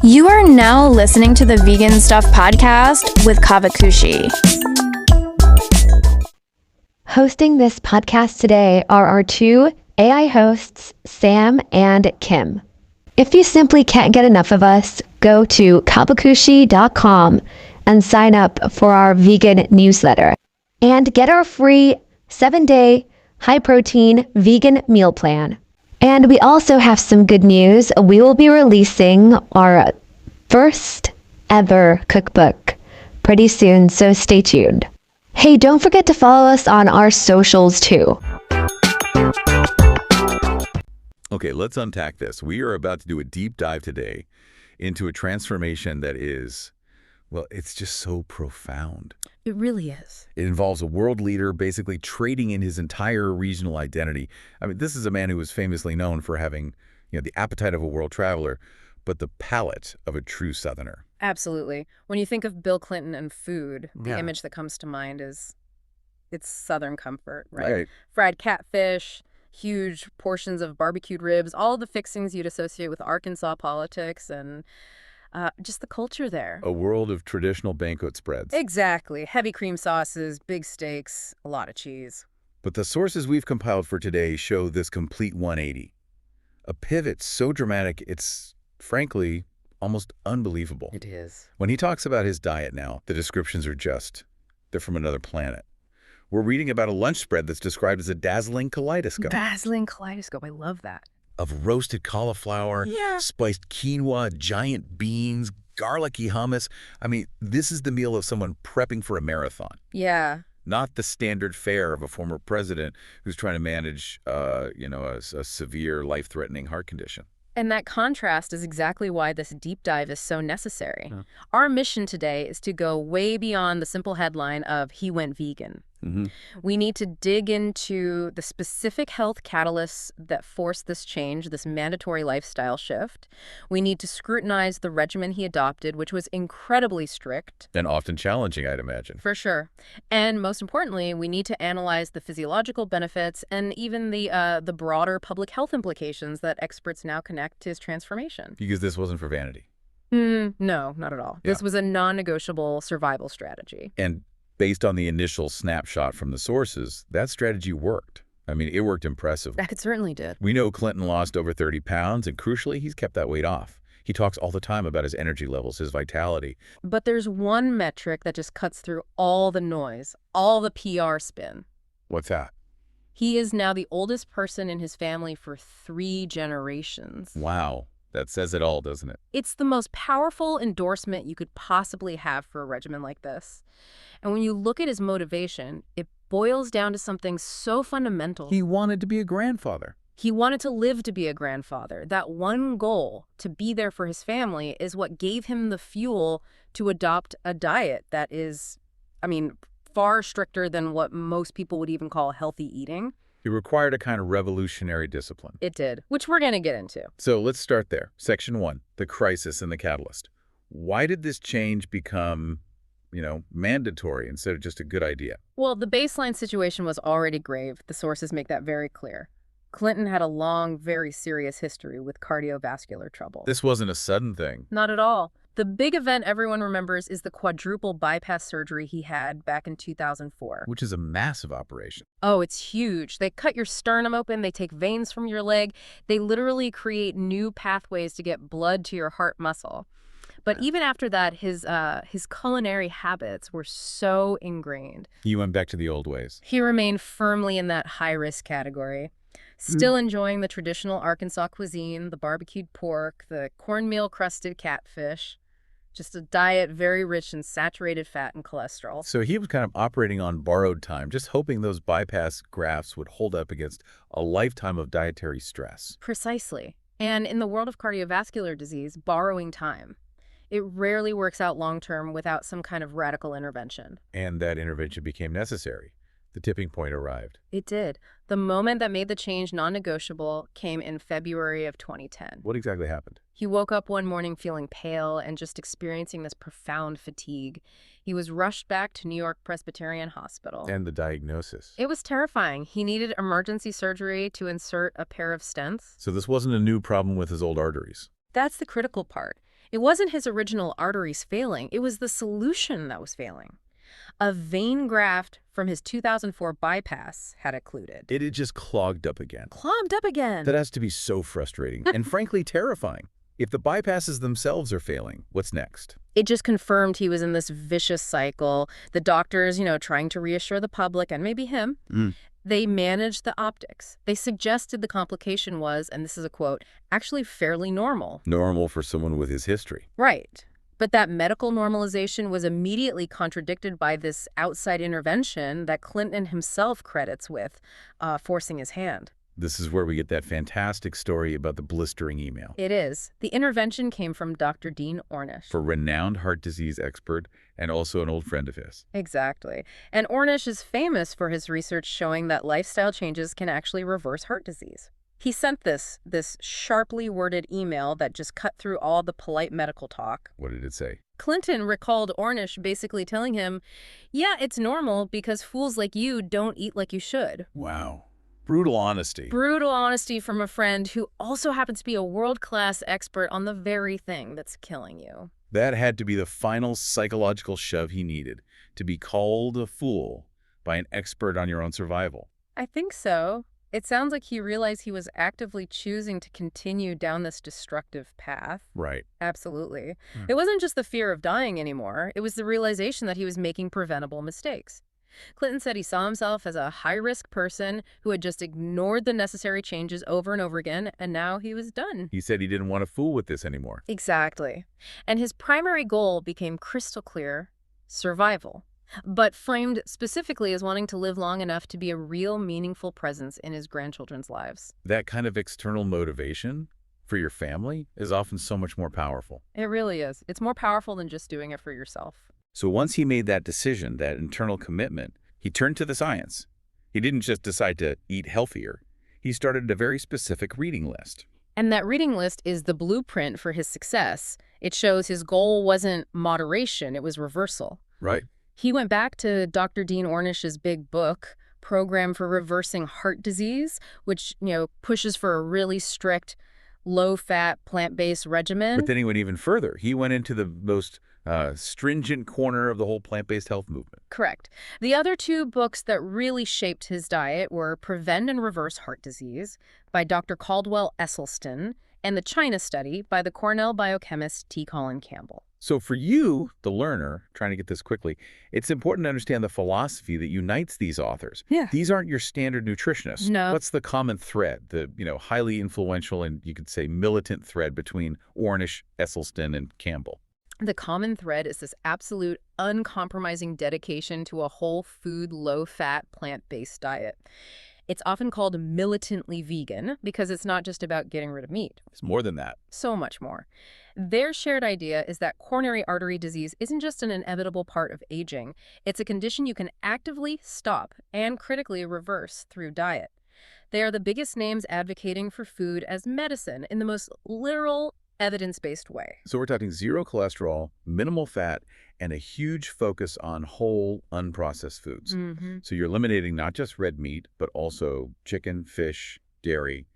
You are now listening to the Vegan Stuff podcast with Caavakushi. Hosting this podcast today are our two AI hosts, Sam and Kim. If you simply can't get enough of us, go to caavakushi.com and sign up for our vegan newsletter and get our free 7-day high-protein vegan meal plan. And we also have some good news. We will be releasing our first ever cookbook pretty soon, so stay tuned. Hey, don't forget to follow us on our socials too. Okay, let's unpack this. We are about to do a deep dive today into a transformation that is, well, it's just so profound. It really is. It involves a world leader basically trading in his entire regional identity. I mean, this is a man who was famously known for having, the appetite of a world traveler, but the palate of a true Southerner. Absolutely. When you think of Bill Clinton and food, the image that comes to mind is it's Southern comfort, right? Fried catfish, huge portions of barbecued ribs, all the fixings you'd associate with Arkansas politics and just the culture there. A world of traditional banquet spreads. Exactly. Heavy cream sauces, big steaks, a lot of cheese. But the sources we've compiled for today show this complete 180. A pivot so dramatic, it's, frankly, almost unbelievable. It is. When he talks about his diet now, the descriptions are they're from another planet. We're reading about a lunch spread that's described as a dazzling kaleidoscope. Dazzling kaleidoscope. I love that. Of roasted cauliflower, spiced quinoa, giant beans, garlicky hummus. I mean, this is the meal of someone prepping for a marathon. Yeah. Not the standard fare of a former president who's trying to manage, a severe, life-threatening heart condition. And that contrast is exactly why this deep dive is so necessary. Our mission today is to go way beyond the simple headline of "he went vegan." We need to dig into the specific health catalysts that forced this change, this mandatory lifestyle shift. We need to scrutinize the regimen he adopted, which was incredibly strict. And often challenging, I'd imagine. For sure. And most importantly, we need to analyze the physiological benefits and even the broader public health implications that experts now connect to his transformation. Because this wasn't for vanity. No, not at all. This was a non-negotiable survival strategy. And based on the initial snapshot from the sources, that strategy worked. I mean, it worked impressively. It certainly did. We know Clinton lost over 30 pounds, and crucially, he's kept that weight off. He talks all the time about his energy levels, his vitality. But there's one metric that just cuts through all the noise, all the PR spin. What's that? He is now the oldest person in his family for 3 generations. Wow. That says it all, doesn't it? It's the most powerful endorsement you could possibly have for a regimen like this. And when you look at his motivation, it boils down to something so fundamental. He wanted to be a grandfather. He wanted to live to be a grandfather. That one goal, to be there for his family, is what gave him the fuel to adopt a diet that is, far stricter than what most people would even call healthy eating. It required a kind of revolutionary discipline. It did, which we're going to get into. So let's start there. Section 1, the crisis and the catalyst. Why did this change become, mandatory instead of just a good idea? Well, the baseline situation was already grave. The sources make that very clear. Clinton had a long, very serious history with cardiovascular trouble. This wasn't a sudden thing. Not at all. The big event everyone remembers is the quadruple bypass surgery he had back in 2004. Which is a massive operation. Oh, it's huge. They cut your sternum open, they take veins from your leg, they literally create new pathways to get blood to your heart muscle. But even after that, his culinary habits were so ingrained. He went back to the old ways. He remained firmly in that high-risk category. Still enjoying the traditional Arkansas cuisine, the barbecued pork, the cornmeal-crusted catfish. Just a diet very rich in saturated fat and cholesterol. So he was kind of operating on borrowed time, just hoping those bypass grafts would hold up against a lifetime of dietary stress. Precisely. And in the world of cardiovascular disease, borrowing time. It rarely works out long-term without some kind of radical intervention. And that intervention became necessary. The tipping point arrived. It did. The moment that made the change non-negotiable came in February of 2010. What exactly happened? He woke up one morning feeling pale and just experiencing this profound fatigue. He was rushed back to New York Presbyterian Hospital. And the diagnosis? It was terrifying. He needed emergency surgery to insert a pair of stents. So this wasn't a new problem with his old arteries? That's the critical part. It wasn't his original arteries failing, it was the solution that was failing. A vein graft from his 2004 bypass had occluded. It had just clogged up again. Clogged up again. That has to be so frustrating and frankly terrifying. If the bypasses themselves are failing, what's next? It just confirmed he was in this vicious cycle. The doctors, trying to reassure the public and maybe him, they managed the optics. They suggested the complication was, and this is a quote, actually fairly normal. Normal for someone with his history. Right. But that medical normalization was immediately contradicted by this outside intervention that Clinton himself credits with forcing his hand. This is where we get that fantastic story about the blistering email. It is. The intervention came from Dr. Dean Ornish. A renowned heart disease expert and also an old friend of his. Exactly. And Ornish is famous for his research showing that lifestyle changes can actually reverse heart disease. He sent this sharply worded email that just cut through all the polite medical talk. What did it say? Clinton recalled Ornish basically telling him, yeah, it's normal because fools like you don't eat like you should. Wow. Brutal honesty. Brutal honesty from a friend who also happens to be a world-class expert on the very thing that's killing you. That had to be the final psychological shove he needed, to be called a fool by an expert on your own survival. I think so. It sounds like he realized he was actively choosing to continue down this destructive path. Right. Absolutely. It wasn't just the fear of dying anymore. It was the realization that he was making preventable mistakes. Clinton said he saw himself as a high-risk person who had just ignored the necessary changes over and over again, and now he was done. He said he didn't want to fool with this anymore. Exactly. And his primary goal became crystal clear: survival, but framed specifically as wanting to live long enough to be a real, meaningful presence in his grandchildren's lives. That kind of external motivation for your family is often so much more powerful. It really is. It's more powerful than just doing it for yourself. So once he made that decision, that internal commitment, he turned to the science. He didn't just decide to eat healthier. He started a very specific reading list. And that reading list is the blueprint for his success. It shows his goal wasn't moderation, it was reversal. Right. He went back to Dr. Dean Ornish's big book, Program for Reversing Heart Disease, which, pushes for a really strict, low-fat, plant-based regimen. But then he went even further. He went into the most stringent corner of the whole plant-based health movement. Correct. The other two books that really shaped his diet were Prevent and Reverse Heart Disease by Dr. Caldwell Esselstyn and The China Study by the Cornell biochemist T. Colin Campbell. So for you, the learner, trying to get this quickly, it's important to understand the philosophy that unites these authors. Yeah. These aren't your standard nutritionists. No. What's the common thread, the highly influential and you could say militant thread between Ornish, Esselstyn, and Campbell? The common thread is this absolute, uncompromising dedication to a whole food, low-fat, plant-based diet. It's often called militantly vegan because it's not just about getting rid of meat. It's more than that. So much more. Their shared idea is that coronary artery disease isn't just an inevitable part of aging. It's a condition you can actively stop and critically reverse through diet. They are the biggest names advocating for food as medicine in the most literal, evidence-based way. So we're talking zero cholesterol, minimal fat, and a huge focus on whole, unprocessed foods. So you're eliminating not just red meat, but also chicken, fish, dairy,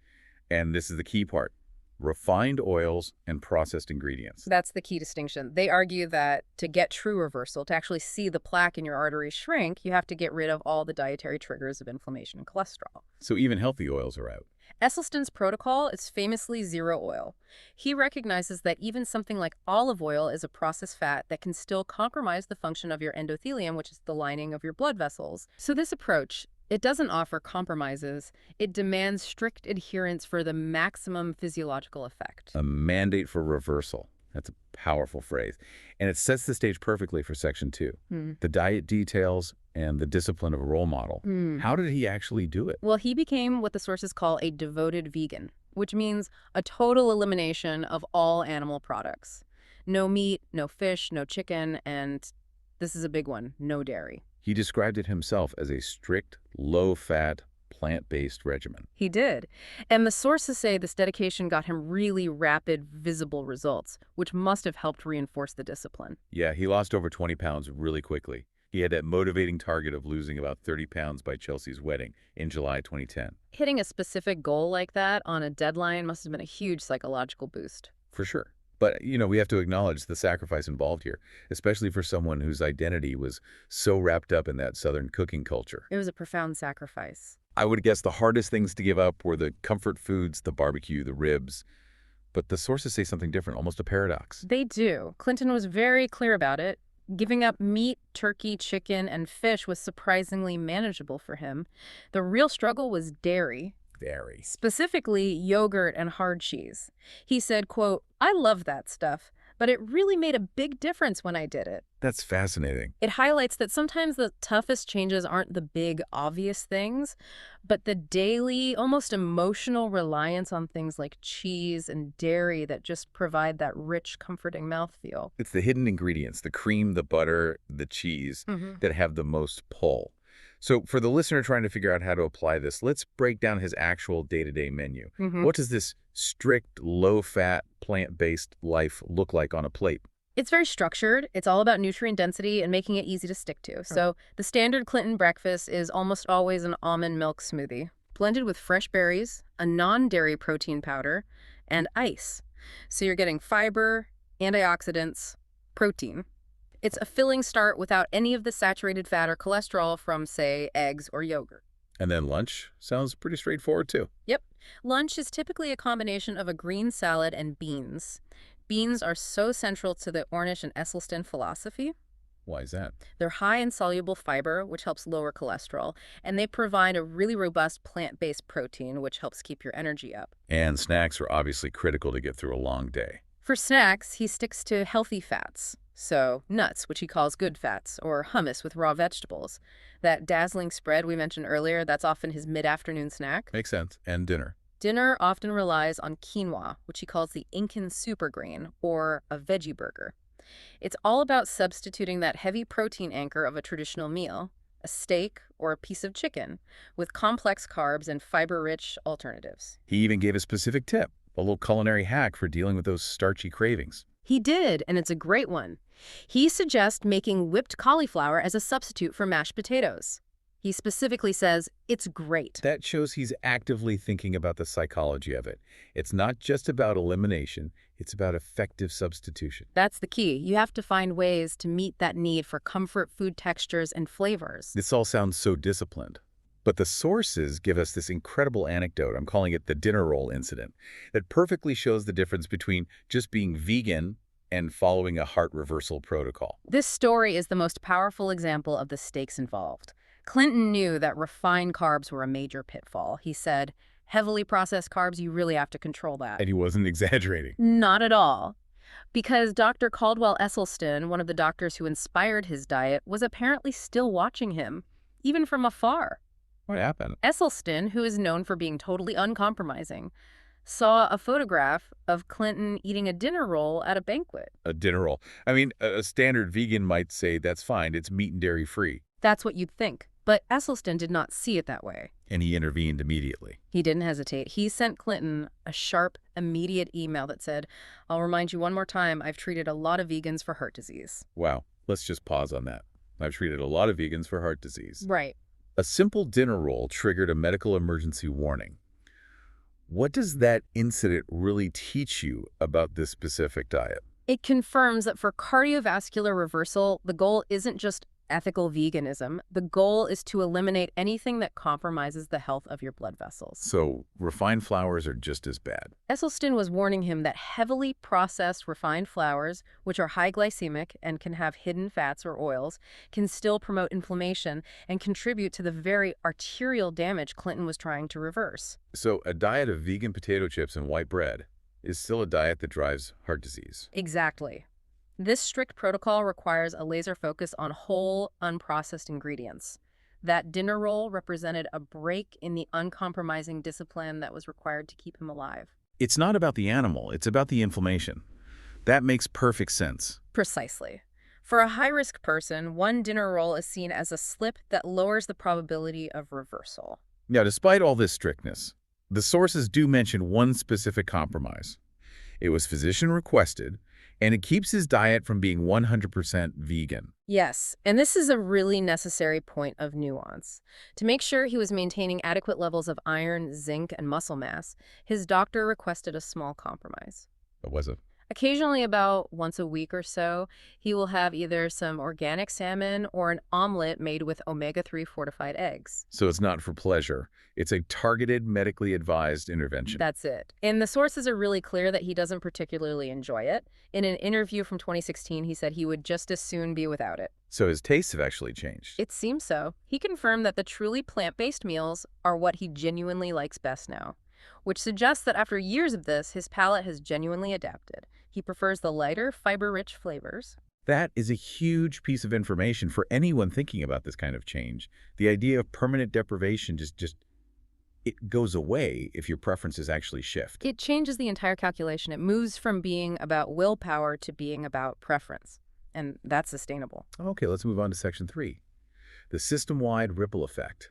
and this is the key part, refined oils and processed ingredients. That's the key distinction. They argue that to get true reversal, to actually see the plaque in your arteries shrink, you have to get rid of all the dietary triggers of inflammation and cholesterol. So even healthy oils are out. Esselstyn's protocol is famously zero oil. He recognizes that even something like olive oil is a processed fat that can still compromise the function of your endothelium, which is the lining of your blood vessels. So this approach, it doesn't offer compromises. It demands strict adherence for the maximum physiological effect. A mandate for reversal. That's a powerful phrase. And it sets the stage perfectly for Section 2. The diet details and the discipline of a role model. How did he actually do it? Well, he became what the sources call a devoted vegan, which means a total elimination of all animal products. No meat, no fish, no chicken, and this is a big one, no dairy. He described it himself as a strict, low-fat, plant-based regimen. He did. And the sources say this dedication got him really rapid, visible results, which must have helped reinforce the discipline. Yeah, he lost over 20 pounds really quickly. He had that motivating target of losing about 30 pounds by Chelsea's wedding in July 2010. Hitting a specific goal like that on a deadline must have been a huge psychological boost. For sure. But, we have to acknowledge the sacrifice involved here, especially for someone whose identity was so wrapped up in that Southern cooking culture. It was a profound sacrifice. I would guess the hardest things to give up were the comfort foods, the barbecue, the ribs. But the sources say something different, almost a paradox. They do. Clinton was very clear about it. Giving up meat, turkey, chicken, and fish was surprisingly manageable for him. The real struggle was dairy. Dairy. Specifically, yogurt and hard cheese. He said, quote, "I love that stuff, but it really made a big difference when I did it." That's fascinating. It highlights that sometimes the toughest changes aren't the big, obvious things, but the daily, almost emotional reliance on things like cheese and dairy that just provide that rich, comforting mouthfeel. It's the hidden ingredients, the cream, the butter, the cheese, that have the most pull. So for the listener trying to figure out how to apply this, let's break down his actual day-to-day menu. What does this strict, low-fat, plant-based life look like on a plate? It's very structured. It's all about nutrient density and making it easy to stick to. So the standard Clinton breakfast is almost always an almond milk smoothie, blended with fresh berries, a non-dairy protein powder, and ice. So you're getting fiber, antioxidants, protein. It's a filling start without any of the saturated fat or cholesterol from, say, eggs or yogurt. And then lunch sounds pretty straightforward, too. Yep. Lunch is typically a combination of a green salad and beans. Beans are so central to the Ornish and Esselstyn philosophy. Why is that? They're high in soluble fiber, which helps lower cholesterol, and they provide a really robust plant-based protein, which helps keep your energy up. And snacks are obviously critical to get through a long day. For snacks, he sticks to healthy fats. So nuts, which he calls good fats, or hummus with raw vegetables. That dazzling spread we mentioned earlier, that's often his mid-afternoon snack. Makes sense. And dinner. Dinner often relies on quinoa, which he calls the Incan supergrain, or a veggie burger. It's all about substituting that heavy protein anchor of a traditional meal, a steak or a piece of chicken, with complex carbs and fiber-rich alternatives. He even gave a specific tip, a little culinary hack for dealing with those starchy cravings. He did, and it's a great one. He suggests making whipped cauliflower as a substitute for mashed potatoes. He specifically says it's great. That shows he's actively thinking about the psychology of it. It's not just about elimination, it's about effective substitution. That's the key. You have to find ways to meet that need for comfort food textures and flavors. This all sounds so disciplined. But the sources give us this incredible anecdote, I'm calling it the dinner roll incident, that perfectly shows the difference between just being vegan and following a heart reversal protocol. This story is the most powerful example of the stakes involved. Clinton knew that refined carbs were a major pitfall. He said, heavily processed carbs, you really have to control that. And he wasn't exaggerating. Not at all. Because Dr. Caldwell Esselstyn, one of the doctors who inspired his diet, was apparently still watching him, even from afar. What happened? Esselstyn, who is known for being totally uncompromising, saw a photograph of Clinton eating a dinner roll at a banquet. A dinner roll. I mean, a standard vegan might say that's fine, it's meat and dairy free. That's what you'd think. But Esselstyn did not see it that way. And he intervened immediately. He didn't hesitate. He sent Clinton a sharp, immediate email that said, "I'll remind you one more time, I've treated a lot of vegans for heart disease." Wow. Let's just pause on that. I've treated a lot of vegans for heart disease. Right. A simple dinner roll triggered a medical emergency warning. What does that incident really teach you about this specific diet? It confirms that for cardiovascular reversal, the goal isn't just ethical veganism. The goal is to eliminate anything that compromises the health of your blood vessels. So refined flours are just as bad. Esselstyn was warning him that heavily processed refined flours, which are high glycemic and can have hidden fats or oils, can still promote inflammation and contribute to the very arterial damage Clinton was trying to reverse. So a diet of vegan potato chips and white bread is still a diet that drives heart disease. Exactly. This strict protocol requires a laser focus on whole, unprocessed ingredients. That dinner roll represented a break in the uncompromising discipline that was required to keep him alive. It's not about the animal, it's about the inflammation. That makes perfect sense. Precisely. For a high-risk person, one dinner roll is seen as a slip that lowers the probability of reversal. Now, despite all this strictness, the sources do mention one specific compromise. It was physician-requested, and it keeps his diet from being 100% vegan. Yes, and this is a really necessary point of nuance. To make sure he was maintaining adequate levels of iron, zinc, and muscle mass, his doctor requested a small compromise. What was it? Occasionally, about once a week or so, he will have either some organic salmon or an omelet made with omega-3 fortified eggs. So it's not for pleasure. It's a targeted, medically advised intervention. That's it. And the sources are really clear that he doesn't particularly enjoy it. In an interview from 2016, he said he would just as soon be without it. So his tastes have actually changed. It seems so. He confirmed that the truly plant-based meals are what he genuinely likes best now, which suggests that after years of this, his palate has genuinely adapted. He prefers the lighter, fiber-rich flavors. That is a huge piece of information for anyone thinking about this kind of change. The idea of permanent deprivation it goes away if your preferences actually shift. It changes the entire calculation. It moves from being about willpower to being about preference. And that's sustainable. Okay, let's move on to Section 3. The system-wide ripple effect.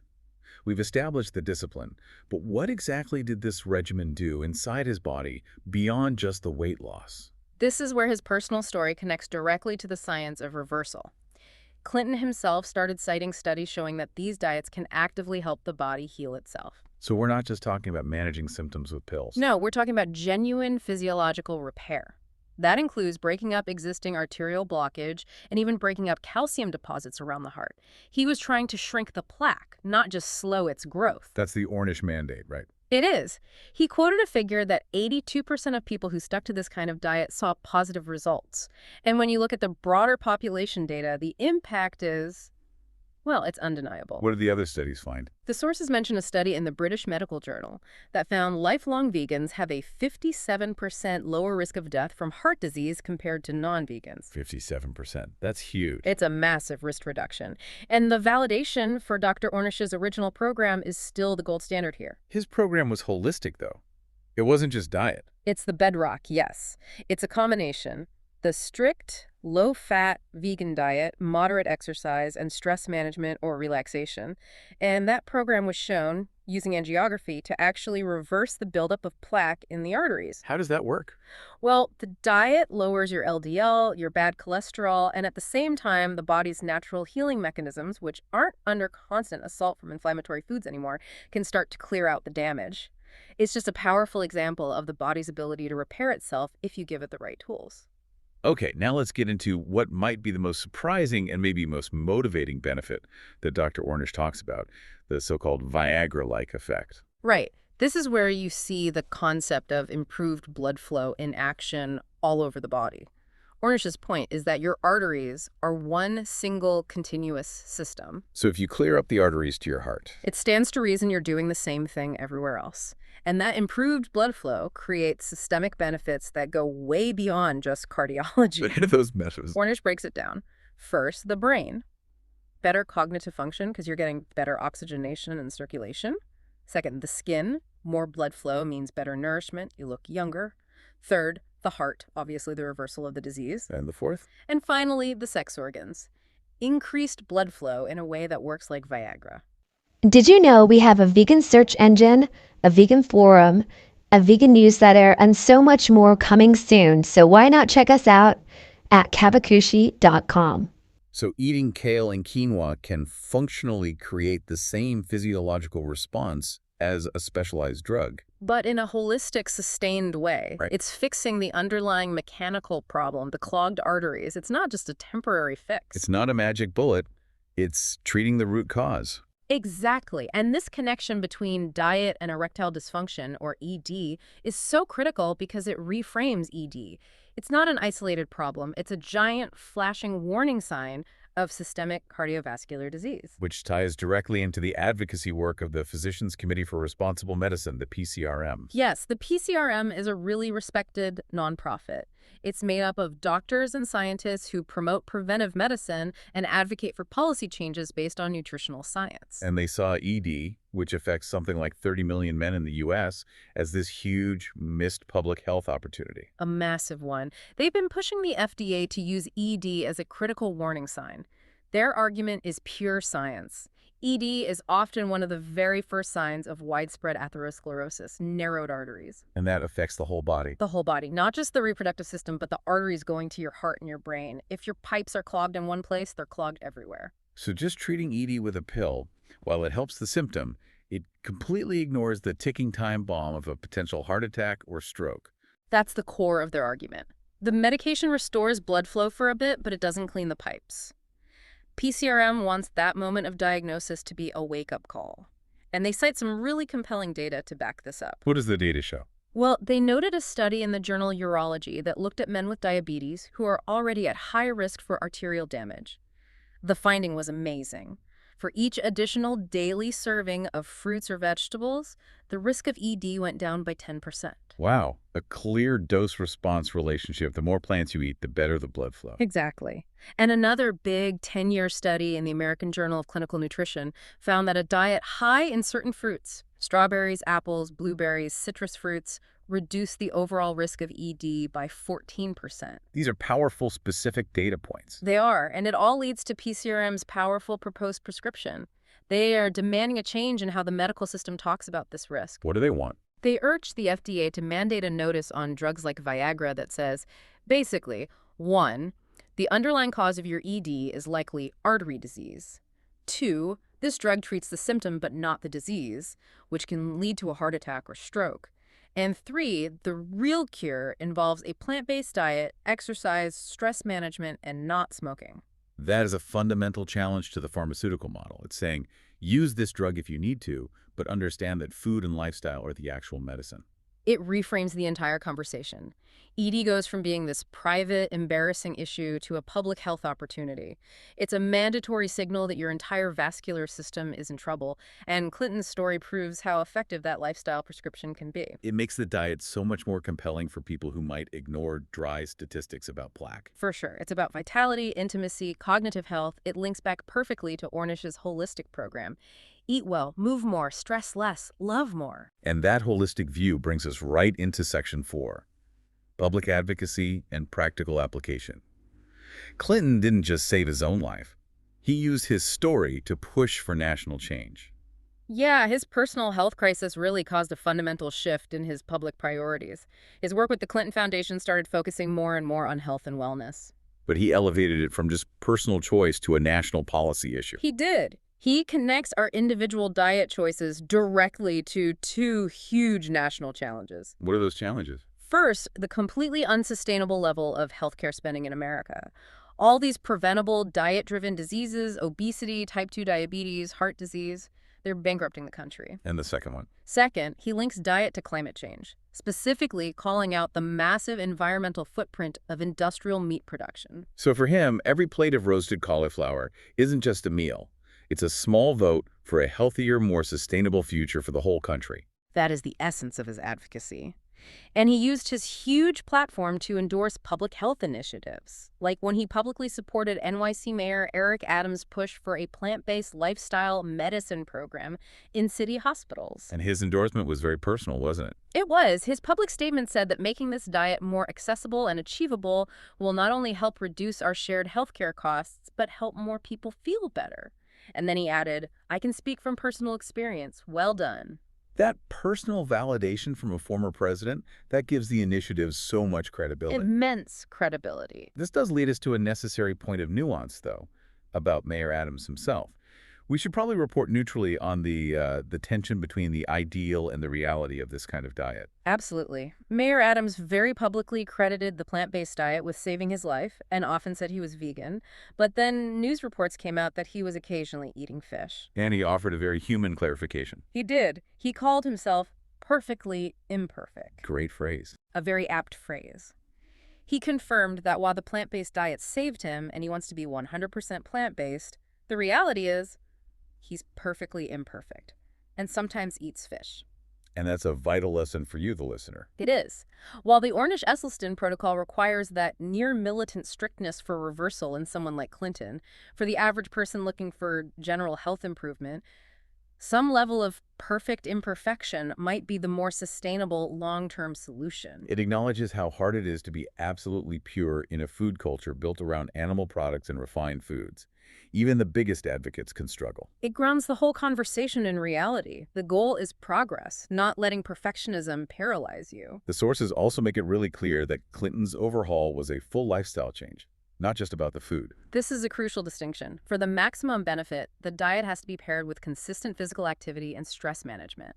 We've established the discipline, but what exactly did this regimen do inside his body beyond just the weight loss? This is where his personal story connects directly to the science of reversal. Clinton himself started citing studies showing that these diets can actively help the body heal itself. So we're not just talking about managing symptoms with pills. No, we're talking about genuine physiological repair. That includes breaking up existing arterial blockage and even breaking up calcium deposits around the heart. He was trying to shrink the plaque, not just slow its growth. That's the Ornish mandate, right? It is. He quoted a figure that 82% of people who stuck to this kind of diet saw positive results. And when you look at the broader population data, the impact is, well, it's undeniable. What did the other studies find? The sources mention a study in the British Medical Journal that found lifelong vegans have a 57% lower risk of death from heart disease compared to non-vegans. 57%. That's huge. It's a massive risk reduction. And the validation for Dr. Ornish's original program is still the gold standard here. His program was holistic, though. It wasn't just diet. It's the bedrock, yes. It's a combination. The strict, low-fat vegan diet, moderate exercise, and stress management or relaxation. And that program was shown, using angiography, to actually reverse the buildup of plaque in the arteries. How does that work? Well, the diet lowers your LDL, your bad cholesterol, and at the same time, the body's natural healing mechanisms, which aren't under constant assault from inflammatory foods anymore, can start to clear out the damage. It's just a powerful example of the body's ability to repair itself if you give it the right tools. Okay, now let's get into what might be the most surprising and maybe most motivating benefit that Dr. Ornish talks about, the so-called Viagra-like effect. Right. This is where you see the concept of improved blood flow in action all over the body. Ornish's point is that your arteries are one single continuous system. So if you clear up the arteries to your heart, it stands to reason you're doing the same thing everywhere else. And that improved blood flow creates systemic benefits that go way beyond just cardiology. what are those methods? Ornish breaks it down. First, the brain. Better cognitive function because you're getting better oxygenation and circulation. Second, the skin. More blood flow means better nourishment. You look younger. Third, the heart, obviously the reversal of the disease. And the fourth? And finally, the sex organs. Increased blood flow in a way that works like Viagra. Did you know we have a vegan search engine, a vegan forum, a vegan newsletter, and so much more coming soon? So why not check us out at Caavakushi.com. So eating kale and quinoa can functionally create the same physiological response as a specialized drug. But in a holistic, sustained way. Right. It's fixing the underlying mechanical problem, the clogged arteries. It's not just a temporary fix. It's not a magic bullet. It's treating the root cause. Exactly. And this connection between diet and erectile dysfunction, or ED, is so critical because it reframes ED. It's not an isolated problem. It's a giant flashing warning sign of systemic cardiovascular disease. Which ties directly into the advocacy work of the Physicians Committee for Responsible Medicine, the PCRM. Yes, the PCRM is a really respected nonprofit. It's made up of doctors and scientists who promote preventive medicine and advocate for policy changes based on nutritional science. And they saw ED, which affects something like 30 million men in the U.S., as this huge missed public health opportunity. A massive one. They've been pushing the FDA to use ED as a critical warning sign. Their argument is pure science. ED is often one of the very first signs of widespread atherosclerosis, narrowed arteries. And that affects the whole body. The whole body, not just the reproductive system, but the arteries going to your heart and your brain. If your pipes are clogged in one place, they're clogged everywhere. So just treating ED with a pill, while it helps the symptom, it completely ignores the ticking time bomb of a potential heart attack or stroke. That's the core of their argument. The medication restores blood flow for a bit, but it doesn't clean the pipes. PCRM wants that moment of diagnosis to be a wake-up call. And they cite some really compelling data to back this up. What does the data show? Well, they noted a study in the journal Urology that looked at men with diabetes who are already at high risk for arterial damage. The finding was amazing. For each additional daily serving of fruits or vegetables, the risk of ED went down by 10%. Wow, a clear dose-response relationship. The more plants you eat, the better the blood flow. Exactly. And another big 10-year study in the American Journal of Clinical Nutrition found that a diet high in certain fruits, strawberries, apples, blueberries, citrus fruits, reduced the overall risk of ED by 14%. These are powerful, specific data points. They are, and it all leads to PCRM's powerful proposed prescription. They are demanding a change in how the medical system talks about this risk. What do they want? They urge the FDA to mandate a notice on drugs like Viagra that says, basically, 1, the underlying cause of your ED is likely artery disease. 2, this drug treats the symptom but not the disease, which can lead to a heart attack or stroke. And 3, the real cure involves a plant-based diet, exercise, stress management, and not smoking. That is a fundamental challenge to the pharmaceutical model. It's saying, use this drug if you need to, but understand that food and lifestyle are the actual medicine. It reframes the entire conversation. ED goes from being this private, embarrassing issue to a public health opportunity. It's a mandatory signal that your entire vascular system is in trouble, and Clinton's story proves how effective that lifestyle prescription can be. It makes the diet so much more compelling for people who might ignore dry statistics about plaque. For sure. It's about vitality, intimacy, cognitive health. It links back perfectly to Ornish's holistic program. Eat well, move more, stress less, love more. And that holistic view brings us right into Section 4, public advocacy and practical application. Clinton didn't just save his own life. He used his story to push for national change. Yeah, his personal health crisis really caused a fundamental shift in his public priorities. His work with the Clinton Foundation started focusing more and more on health and wellness. But he elevated it from just personal choice to a national policy issue. He did. He connects our individual diet choices directly to 2 huge national challenges. What are those challenges? First, the completely unsustainable level of healthcare spending in America. All these preventable diet-driven diseases, obesity, type 2 diabetes, heart disease, they're bankrupting the country. And the second one? Second, he links diet to climate change, specifically calling out the massive environmental footprint of industrial meat production. So for him, every plate of roasted cauliflower isn't just a meal. It's a small vote for a healthier, more sustainable future for the whole country. That is the essence of his advocacy. And he used his huge platform to endorse public health initiatives, like when he publicly supported NYC Mayor Eric Adams' push for a plant-based lifestyle medicine program in city hospitals. And his endorsement was very personal, wasn't it? It was. His public statement said that making this diet more accessible and achievable will not only help reduce our shared healthcare costs, but help more people feel better. And then he added, I can speak from personal experience. Well done. That personal validation from a former president, that gives the initiative so much credibility. Immense credibility. This does lead us to a necessary point of nuance, though, about Mayor Adams himself. We should probably report neutrally on the tension between the ideal and the reality of this kind of diet. Absolutely. Mayor Adams very publicly credited the plant-based diet with saving his life and often said he was vegan. But then news reports came out that he was occasionally eating fish. And he offered a very human clarification. He did. He called himself perfectly imperfect. Great phrase. A very apt phrase. He confirmed that while the plant-based diet saved him and he wants to be 100% plant-based, the reality is he's perfectly imperfect and sometimes eats fish. And that's a vital lesson for you, the listener. It is. While the Ornish-Esselstyn protocol requires that near-militant strictness for reversal in someone like Clinton, for the average person looking for general health improvement, some level of perfect imperfection might be the more sustainable long-term solution. It acknowledges how hard it is to be absolutely pure in a food culture built around animal products and refined foods. Even the biggest advocates can struggle. It grounds the whole conversation in reality. The goal is progress, not letting perfectionism paralyze you. The sources also make it really clear that Clinton's overhaul was a full lifestyle change, not just about the food. This is a crucial distinction. For the maximum benefit, the diet has to be paired with consistent physical activity and stress management.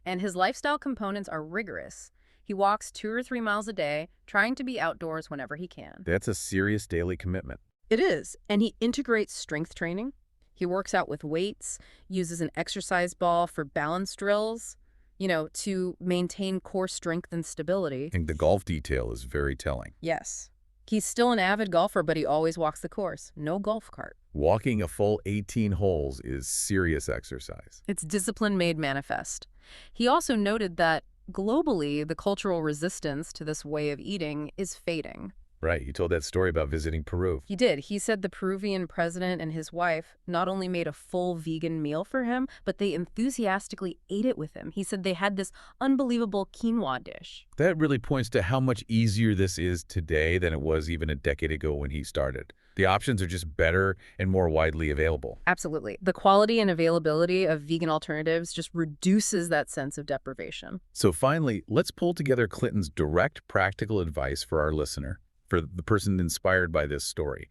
And his lifestyle components are rigorous. He walks 2 or 3 miles a day, trying to be outdoors whenever he can. That's a serious daily commitment. It is. And he integrates strength training. He works out with weights, uses an exercise ball for balance drills, to maintain core strength and stability. And the golf detail is very telling. Yes. He's still an avid golfer, but he always walks the course. No golf cart. Walking a full 18 holes is serious exercise. It's discipline made manifest. He also noted that globally, the cultural resistance to this way of eating is fading. Right, you told that story about visiting Peru. He did. He said the Peruvian president and his wife not only made a full vegan meal for him, but they enthusiastically ate it with him. He said they had this unbelievable quinoa dish. That really points to how much easier this is today than it was even a decade ago when he started. The options are just better and more widely available. Absolutely. The quality and availability of vegan alternatives just reduces that sense of deprivation. So finally, let's pull together Clinton's direct practical advice for our listener, for the person inspired by this story.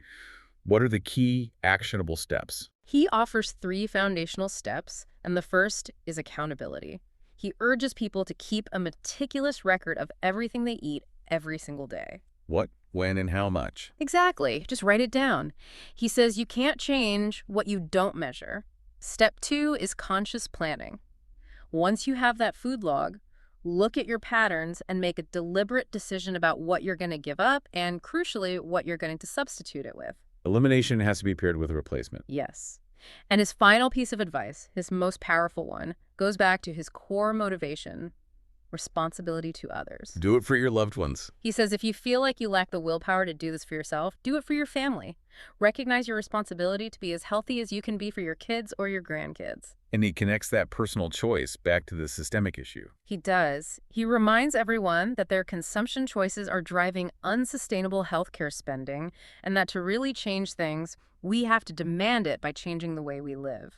What are the key actionable steps? He offers 3 foundational steps, and the first is accountability. He urges people to keep a meticulous record of everything they eat every single day. What, when, and how much? Exactly. Just write it down. He says you can't change what you don't measure. Step 2 is conscious planning. Once you have that food log, look at your patterns and make a deliberate decision about what you're going to give up and, crucially, what you're going to substitute it with. Elimination has to be paired with a replacement. Yes. And his final piece of advice, his most powerful one, goes back to his core motivation: responsibility to others. Do it for your loved ones. He says if you feel like you lack the willpower to do this for yourself, do it for your family. Recognize your responsibility to be as healthy as you can be for your kids or your grandkids. And he connects that personal choice back to the systemic issue. He does. He reminds everyone that their consumption choices are driving unsustainable healthcare spending, and that to really change things, we have to demand it by changing the way we live.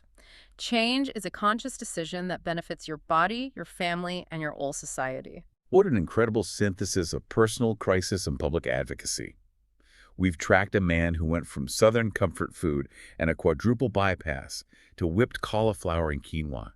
Change is a conscious decision that benefits your body, your family, and your whole society. What an incredible synthesis of personal crisis and public advocacy. We've tracked a man who went from Southern comfort food and a quadruple bypass to whipped cauliflower and quinoa.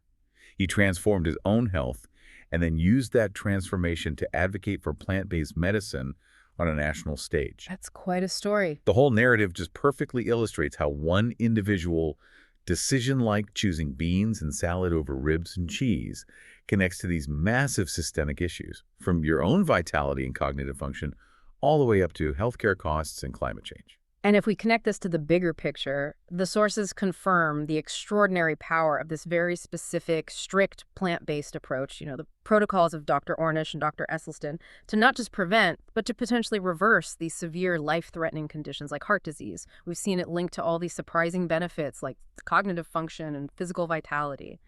He transformed his own health and then used that transformation to advocate for plant-based medicine on a national stage. That's quite a story. The whole narrative just perfectly illustrates how one individual decision like choosing beans and salad over ribs and cheese connects to these massive systemic issues, from your own vitality and cognitive function all the way up to healthcare costs and climate change. And if we connect this to the bigger picture, the sources confirm the extraordinary power of this very specific, strict plant-based approach, the protocols of Dr. Ornish and Dr. Esselstyn, to not just prevent, but to potentially reverse these severe life-threatening conditions like heart disease. We've seen it linked to all these surprising benefits like cognitive function and physical vitality.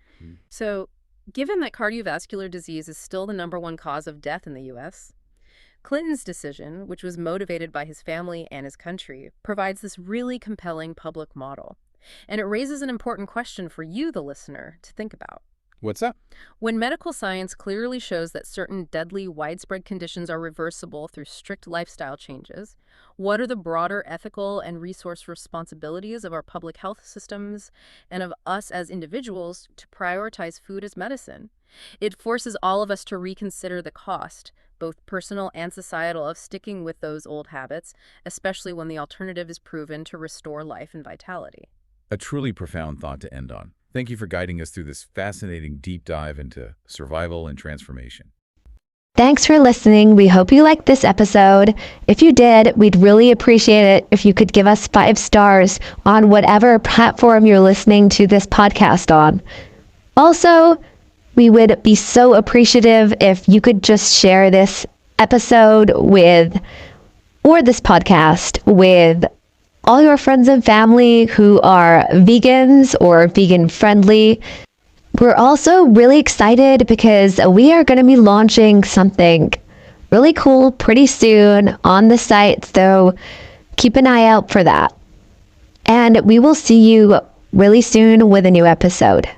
So, given that cardiovascular disease is still the #1 cause of death in the U.S., Clinton's decision, which was motivated by his family and his country, provides this really compelling public model. And it raises an important question for you, the listener, to think about. What's that? When medical science clearly shows that certain deadly, widespread conditions are reversible through strict lifestyle changes, what are the broader ethical and resource responsibilities of our public health systems and of us as individuals to prioritize food as medicine? It forces all of us to reconsider the cost, both personal and societal, of sticking with those old habits, especially when the alternative is proven to restore life and vitality. A truly profound thought to end on. Thank you for guiding us through this fascinating deep dive into survival and transformation. Thanks for listening. We hope you liked this episode. If you did, we'd really appreciate it if you could give us 5 stars on whatever platform you're listening to this podcast on. Also, we would be so appreciative if you could just share this episode or this podcast with all your friends and family who are vegans or vegan friendly. We're also really excited because we are going to be launching something really cool pretty soon on the site, so keep an eye out for that. And we will see you really soon with a new episode.